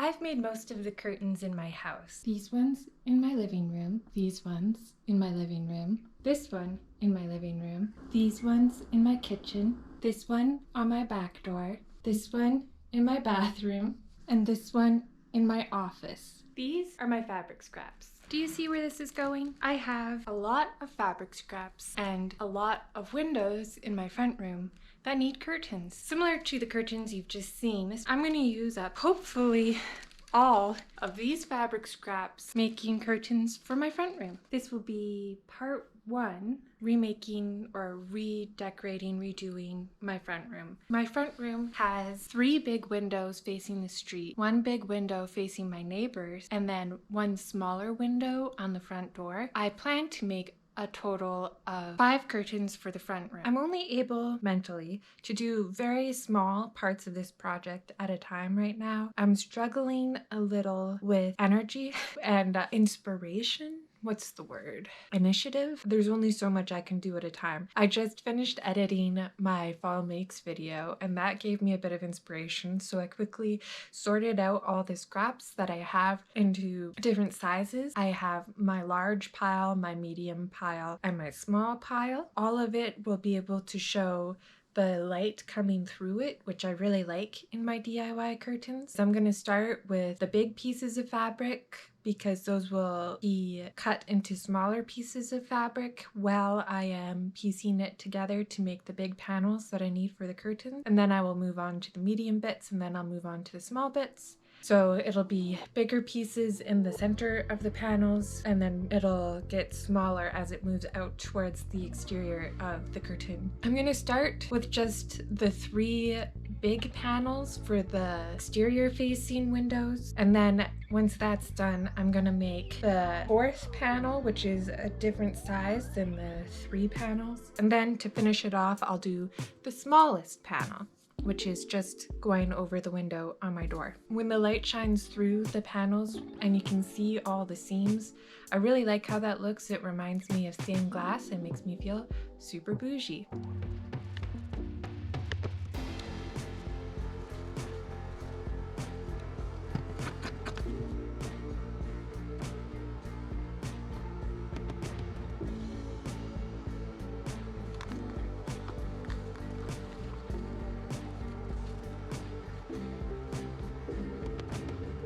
I've made most of the curtains in my house. These ones in my living room, these ones in my living room, this one in my living room, these ones in my kitchen, this one on my back door, this one in my bathroom, and this one in my office. These are my fabric scraps. Do you see where this is going? I have a lot of fabric scraps and a lot of windows in my front room that need curtains. Similar to the curtains you've just seen, I'm going to use up, hopefully, all of these fabric scraps making curtains for my front room. This will be part 1, remaking or redecorating, redoing my front room. My front room has 3 big windows facing the street, 1 big window facing my neighbors, and then 1 smaller window on the front door. I plan to make a total of 5 curtains for the front room. I'm only able mentally to do very small parts of this project at a time right now. I'm struggling a little with energy and inspiration. What's the word? Initiative? There's only so much I can do at a time. I just finished editing my fall makes video and that gave me a bit of inspiration, so I quickly sorted out all the scraps that I have into different sizes. I have my large pile, my medium pile, and my small pile. All of it will be able to show the light coming through it, which I really like in my DIY curtains. So I'm going to start with the big pieces of fabric because those will be cut into smaller pieces of fabric while I am piecing it together to make the big panels that I need for the curtains. And then I will move on to the medium bits and then I'll move on to the small bits. So it'll be bigger pieces in the center of the panels and then it'll get smaller as it moves out towards the exterior of the curtain. I'm going to start with just the 3 big panels for the exterior facing windows, and then once that's done I'm gonna make the 4th panel, which is a different size than the 3 panels, and then to finish it off I'll do the smallest panel, which is just going over the window on my door. When the light shines through the panels and you can see all the seams, I really like how that looks. It reminds me of stained glass and makes me feel super bougie.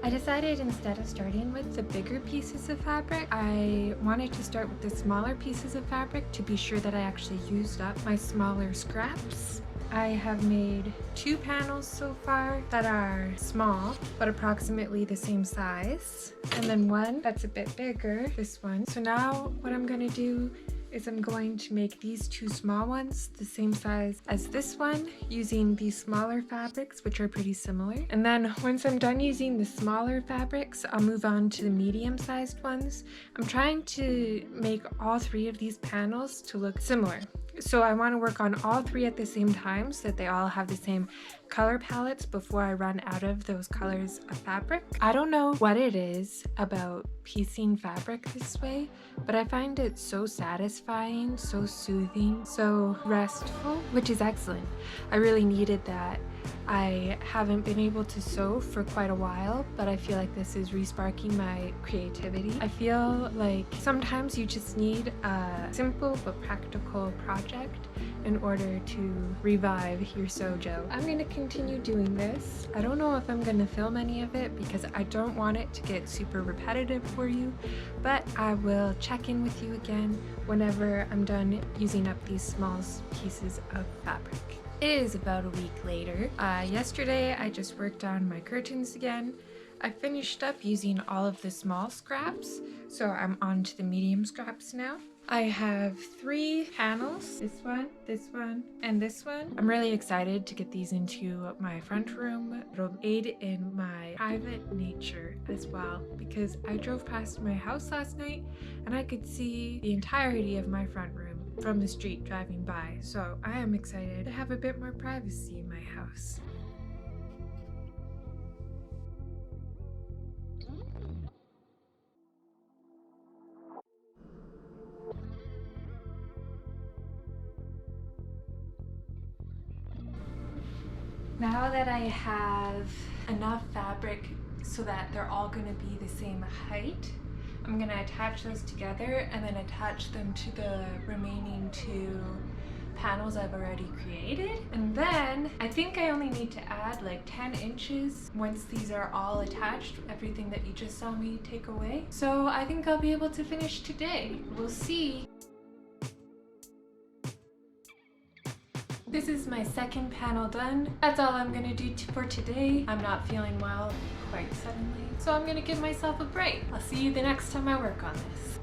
I decided instead of starting with the bigger pieces of fabric, I wanted to start with the smaller pieces of fabric to be sure that I actually used up my smaller scraps. I have made 2 panels so far that are small, but approximately the same size, and then 1 that's a bit bigger, this one. So now what I'm gonna do is I'm going to make these 2 small ones the same size as this one using these smaller fabrics, which are pretty similar. And then once I'm done using the smaller fabrics, I'll move on to the medium-sized ones. I'm trying to make all 3 of these panels to look similar. So I want to work on all 3 at the same time so that they all have the same color palettes before I run out of those colors of fabric. I don't know what it is about piecing fabric this way, but I find it so satisfying, so soothing, so restful, which is excellent. I really needed that. I haven't been able to sew for quite a while, but I feel like this is re-sparking my creativity. I feel like sometimes you just need a simple but practical project in order to revive your sojo. I'm going to continue doing this. I don't know if I'm going to film any of it because I don't want it to get super repetitive for you, but I will check in with you again whenever I'm done using up these small pieces of fabric. It is about a week later. Yesterday I just worked on my curtains again. I finished up using all of the small scraps, so I'm on to the medium scraps now. I have 3 panels, this one, and this one. I'm really excited to get these into my front room. It'll aid in my private nature as well, because I drove past my house last night and I could see the entirety of my front room from the street driving by, so I am excited to have a bit more privacy in my house. Now that I have enough fabric so that they're all going to be the same height. I'm going to attach those together and then attach them to the remaining 2 panels I've already created. And then I think I only need to add like 10 inches once these are all attached, everything that you just saw me take away. So I think I'll be able to finish today. We'll see. This is my second panel done. That's all I'm gonna do for today. I'm not feeling well quite suddenly, so I'm gonna give myself a break. I'll see you the next time I work on this.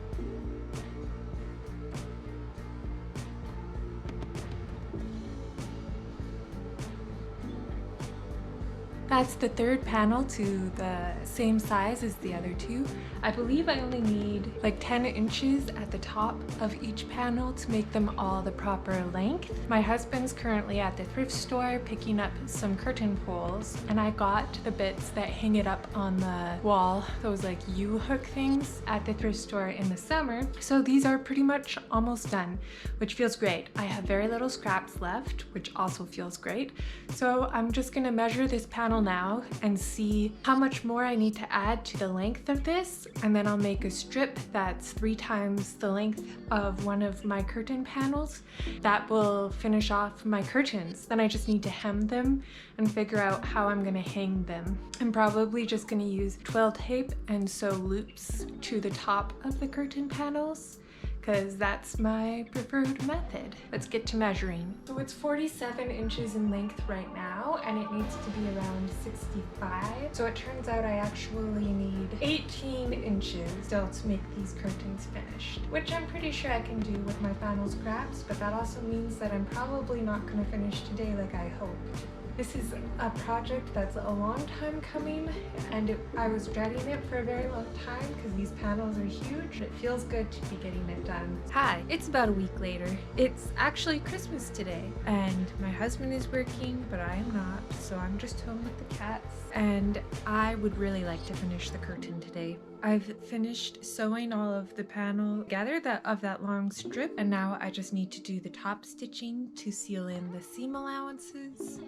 That's the third panel to the same size as the other 2. I believe I only need like 10 inches at the top of each panel to make them all the proper length. My husband's currently at the thrift store picking up some curtain poles, and I got the bits that hang it up on the wall, those like U-hook things at the thrift store in the summer. So these are pretty much almost done, which feels great. I have very little scraps left, which also feels great. So I'm just gonna measure this panel now and see how much more I need to add to the length of this, and then I'll make a strip that's 3 times the length of one of my curtain panels. That will finish off my curtains. Then I just need to hem them and figure out how I'm gonna hang them. I'm probably just gonna use twill tape and sew loops to the top of the curtain panels, because that's my preferred method. Let's get to measuring. So it's 47 inches in length right now, and it needs to be around 65. So it turns out I actually need 18 inches still to make these curtains finished, which I'm pretty sure I can do with my final scraps, but that also means that I'm probably not gonna finish today like I hoped. This is a project that's a long time coming, and I was dreading it for a very long time because these panels are huge. It feels good to be getting it done. Hi, it's about a week later. It's actually Christmas today, and my husband is working, but I am not, so I'm just home with the cats. And I would really like to finish the curtain today. I've finished sewing all of the panel together of that long strip, and now I just need to do the top stitching to seal in the seam allowances.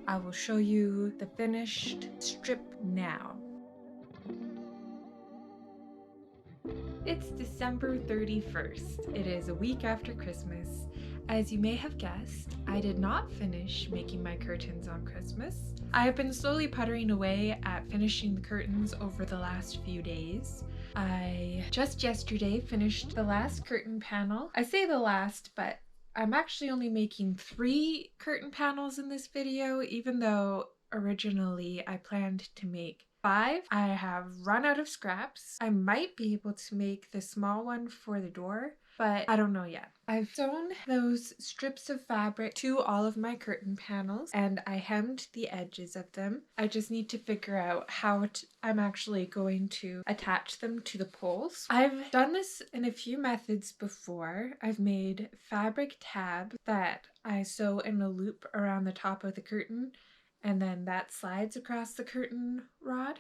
I will show you the finished strip now. It's December 31st. It is a week after Christmas. As you may have guessed, I did not finish making my curtains on Christmas. I have been slowly puttering away at finishing the curtains over the last few days. I just yesterday finished the last curtain panel. I say the last, but I'm actually only making 3 curtain panels in this video, even though originally I planned to make 5. I have run out of scraps. I might be able to make the small one for the door, but I don't know yet. I've sewn those strips of fabric to all of my curtain panels, and I hemmed the edges of them. I just need to figure out how I'm actually going to attach them to the poles. I've done this in a few methods before. I've made fabric tabs that I sew in a loop around the top of the curtain, and then that slides across the curtain rod.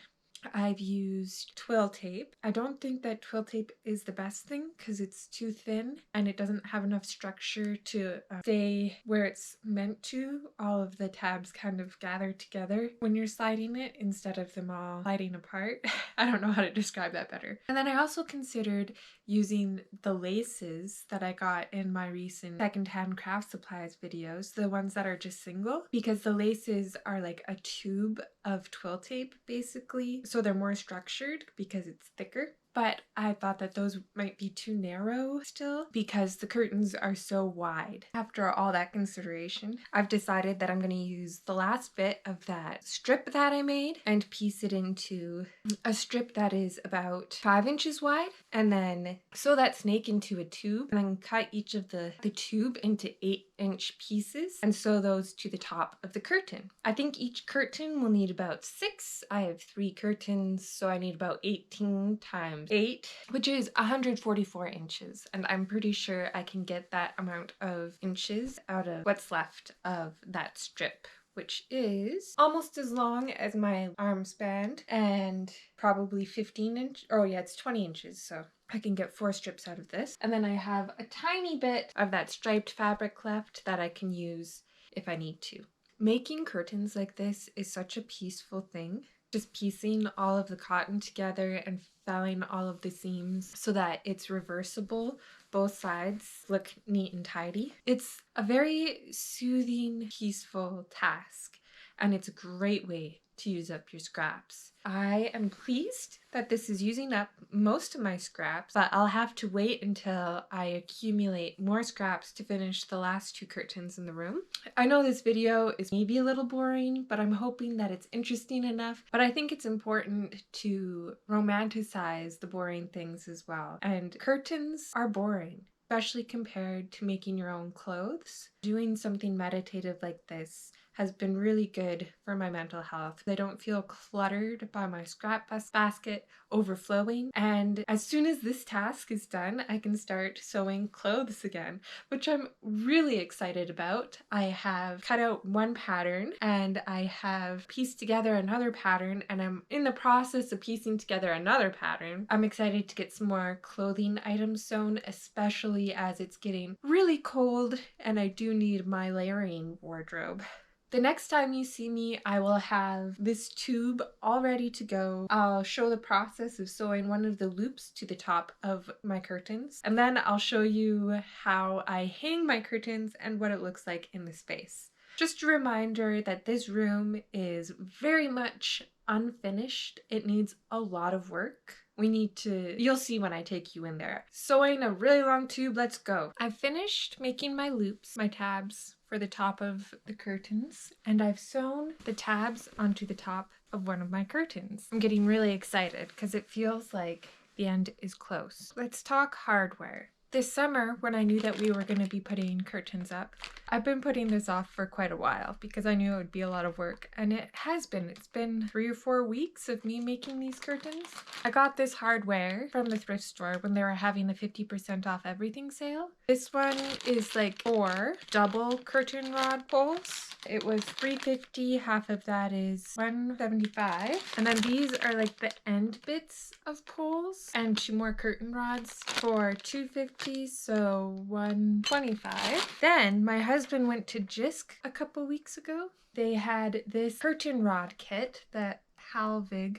I've used twill tape. I don't think that twill tape is the best thing because it's too thin and it doesn't have enough structure to stay where it's meant to. All of the tabs kind of gather together when you're sliding it instead of them all sliding apart. I don't know how to describe that better. And then I also considered using the laces that I got in my recent secondhand craft supplies videos, the ones that are just single, because the laces are like a tube of twill tape basically, so they're more structured because it's thicker. But I thought that those might be too narrow still because the curtains are so wide. After all that consideration, I've decided that I'm going to use the last bit of that strip that I made and piece it into a strip that is about 5 inches wide, and then sew that snake into a tube, and then cut each of the tube into 8-inch pieces and sew those to the top of the curtain. I think each curtain will need about 6. I have 3 curtains, so I need about 18 times 8, which is 144 inches, and I'm pretty sure I can get that amount of inches out of what's left of that strip, which is almost as long as my arm span and probably 15 inch. Oh yeah, it's 20 inches, so I can get 4 strips out of this. And then I have a tiny bit of that striped fabric left that I can use if I need to. Making curtains like this is such a peaceful thing. just piecing all of the cotton together and filing all of the seams so that it's reversible. Both sides look neat and tidy. It's a very soothing, peaceful task, and it's a great way to use up your scraps. I am pleased that this is using up most of my scraps, but I'll have to wait until I accumulate more scraps to finish the last 2 curtains in the room. I know this video is maybe a little boring, but I'm hoping that it's interesting enough. But I think it's important to romanticize the boring things as well. And curtains are boring, especially compared to making your own clothes. Doing something meditative like this has been really good for my mental health. I don't feel cluttered by my scrap basket overflowing. And as soon as this task is done, I can start sewing clothes again, which I'm really excited about. I have cut out one pattern and I have pieced together another pattern, and I'm in the process of piecing together another pattern. I'm excited to get some more clothing items sewn, especially as it's getting really cold and I do need my layering wardrobe. The next time you see me, I will have this tube all ready to go. I'll show the process of sewing one of the loops to the top of my curtains, and then I'll show you how I hang my curtains and what it looks like in the space. Just a reminder that this room is very much unfinished. It needs a lot of work. You'll see when I take you in there. Sewing a really long tube, let's go. I've finished making my loops, my tabs for the top of the curtains, and I've sewn the tabs onto the top of one of my curtains. I'm getting really excited because it feels like the end is close. Let's talk hardware. This summer, when I knew that we were going to be putting curtains up, I've been putting this off for quite a while because I knew it would be a lot of work, and it has been. It's been 3 or 4 weeks of me making these curtains. I got this hardware from the thrift store when they were having the 50% off everything sale. This one is like 4 double curtain rod poles. It was $3.50, half of that is $1.75. And then these are like the end bits of poles, and 2 more curtain rods for $2.50, so $1.25. Then my husband went to Jisk a couple weeks ago. They had this curtain rod kit, that Halvig,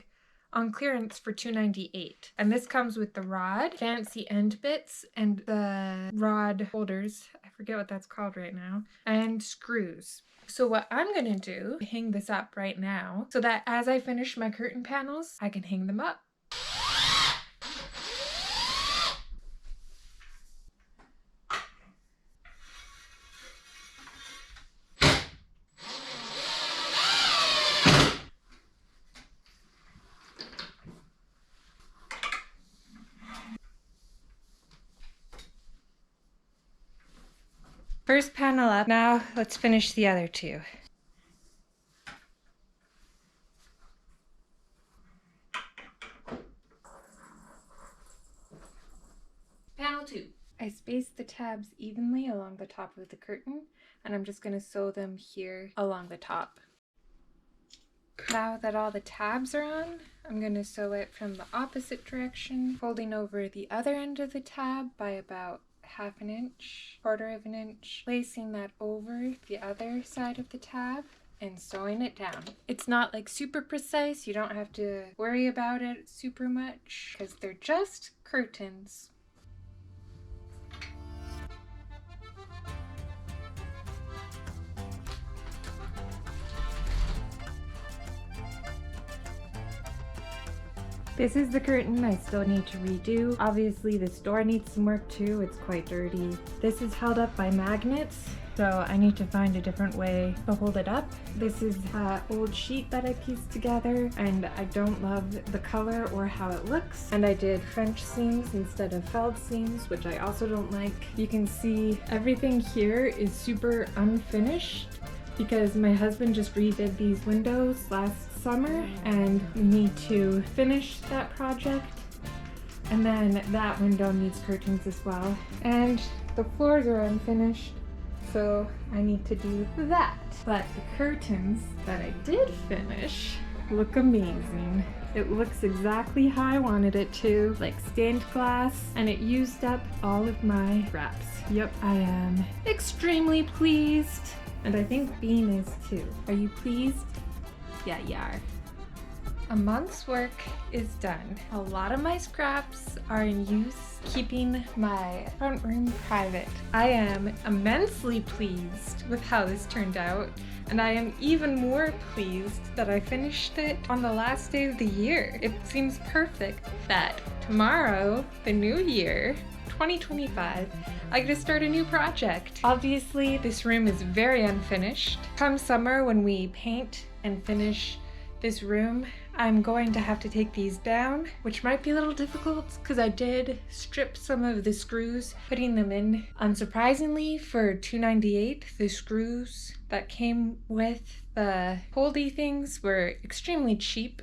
on clearance for $2.98. And this comes with the rod, fancy end bits, and the rod holders, I forget what that's called right now, and screws. So what I'm gonna do, hang this up right now, so that as I finish my curtain panels, I can hang them up. First panel up. Now let's finish the other 2. Panel 2. I spaced the tabs evenly along the top of the curtain, and I'm just going to sew them here along the top. Now that all the tabs are on, I'm going to sew it from the opposite direction, folding over the other end of the tab by about 1/2 inch, 1/4 inch, placing that over the other side of the tab and sewing it down. It's not like super precise, you don't have to worry about it super much because they're just curtains. This is the curtain I still need to redo. Obviously this door needs some work too, it's quite dirty. This is held up by magnets, so I need to find a different way to hold it up. This is an old sheet that I pieced together, and I don't love the color or how it looks. And I did French seams instead of felled seams, which I also don't like. You can see everything here is super unfinished because my husband just redid these windows last summer, and we need to finish that project. And then that window needs curtains as well. And the floors are unfinished, so I need to do that. But the curtains that I did finish look amazing. It looks exactly how I wanted it to, like stained glass, and it used up all of my wraps. Yep, I am extremely pleased. And I think Bean is too. Are you pleased? Yeah, you are. A month's work is done. A lot of my scraps are in use, keeping my front room private. I am immensely pleased with how this turned out, and I am even more pleased that I finished it on the last day of the year. It seems perfect that tomorrow, the new year, 2025, I get to start a new project. Obviously, this room is very unfinished. Come summer, when we paint and finish this room, I'm going to have to take these down, which might be a little difficult because I did strip some of the screws, putting them in. Unsurprisingly, for $2.98, the screws that came with the holdy things were extremely cheap.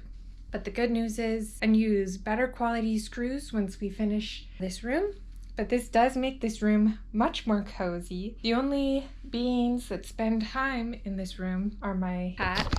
But the good news is I use better quality screws once we finish this room. But this does make this room much more cozy. The only beings that spend time in this room are my cat.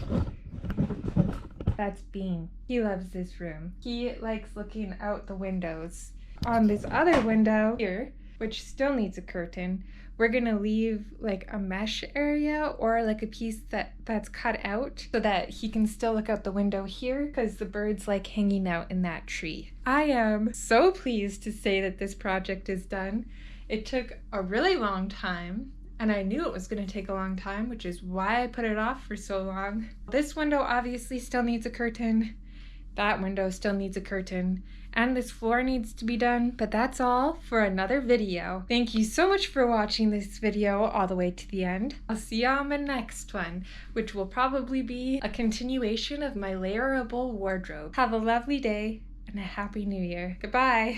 That's Bean. He loves this room. He likes looking out the windows. On this other window here, which still needs a curtain, we're gonna leave like a mesh area or like a piece that's cut out so that he can still look out the window here because the birds like hanging out in that tree. I am so pleased to say that this project is done. It took a really long time, and I knew it was going to take a long time, which is why I put it off for so long. This window obviously still needs a curtain. That window still needs a curtain. And this floor needs to be done. But that's all for another video. Thank you so much for watching this video all the way to the end. I'll see you on my next one, which will probably be a continuation of my layerable wardrobe. Have a lovely day and a happy new year. Goodbye.